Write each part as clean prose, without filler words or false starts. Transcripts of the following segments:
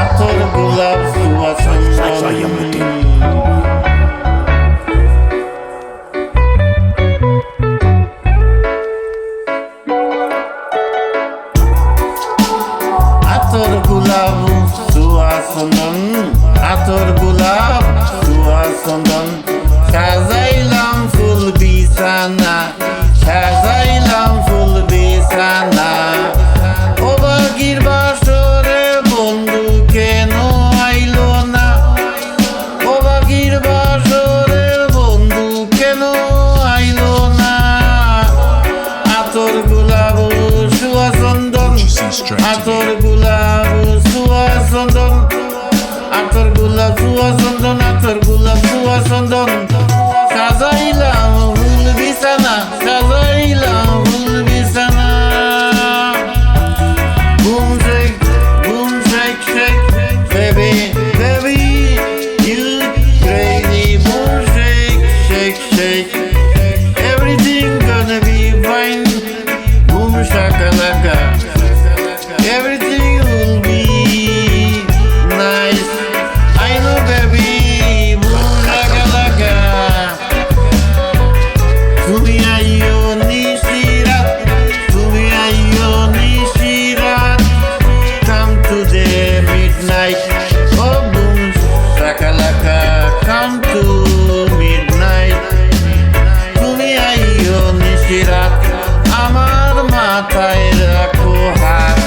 আতর গোলাপ সুবাসন আতর গোলাপ সুবাসন আতর গোলাপ সুবাসন সাজাইলাম ফুল বিছানা সাজাইলাম ফুল বিছানা ও বাগির বাসরে বন্ধু কেন আইলো না ও বাগির বাসরে বন্ধু কেন আইলো না আতর গোলাপ সুবাসন আতর গোলাপ সুবাসন আতর গোলাপ সুবাসন আতর গোলাপ সুবাসন সাজাইলাম ফুল বিছানা সাজাইলাম ফুল বিছানা boom shake shake baby baby you crazy boom shake shake everything gonna be fine boom shakalaka everything will be nice I know baby boom shakalaka তুমি আইও নিশিরাত তুমি আইও নিশিরাত come to the midnight oh boom shakalaka come to midnight তুমি আইও নিশিরাত আমার মাথায় রাখো হাত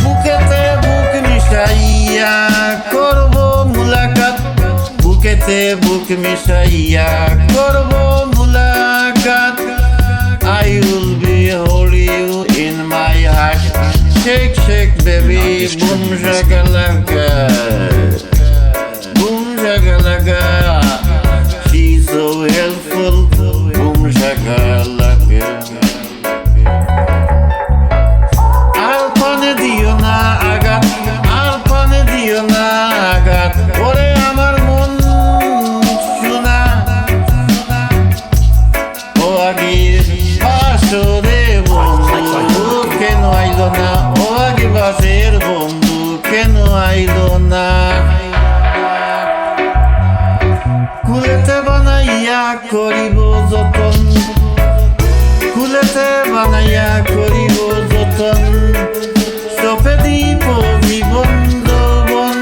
বুকেতে বুক মিশাইয়া করব মুলাকাত বুকেতে বুক মিশাইয়া করব মুলাকাত I will be holding you in my heart shake shake baby boom shakalaka boom shakalaka she's so helpful boom shakalaka আর পানে দিও না আঘাত আর পানে দিও না আঘাত ওরে আমার মন শোনা ও আগের বাসরে বন্ধু কেন আইলো না ও আগে বাসের বন্ধু কেন আইলো না কুলেতে বানাইয়া করিব যতন কুলেতে বানাইয়া করিব যতন সপে দিব জীবন যৌবন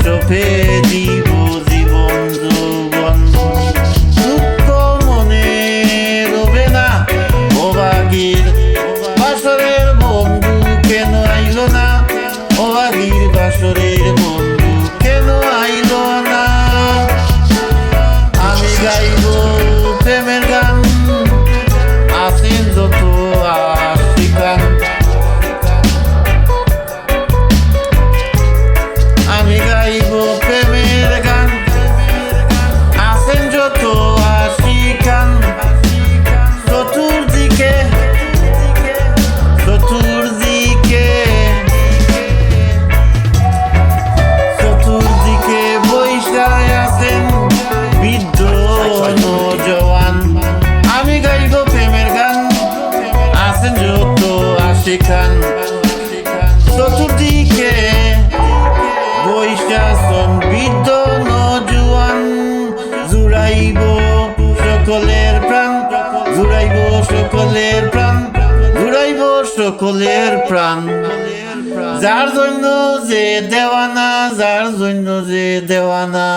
সপে দিব জীবন যৌবন দুঃখ মনে রবে না ও বাগির বাসরের বন্ধু কেন আইলো না ও বাগির বাসরের বন্ধু কেন আইলো না আমি গাইব প্রেমের গান আছেন যত আশিকান আমি গাইব প্রেমের গান আছেন যত আশিকান চতুর্দিকে চতুর্দিকে চতুর্দিকে বৈশায় আছেন বৃদ্ধ নওজোয়ান আমি গাইব প্রেমের গান আছেন যত আশিকান চতুর্দিকে বৈশাসন বৃদ্ধ নওজোয়ান জুড়াইব সকলের প্রাণ জুড়াইব সকলের প্রাণ জুড়াইব সকলের প্রাণ যার জন্য যে দেওয়ানা যার জন্য যে দেওয়ানা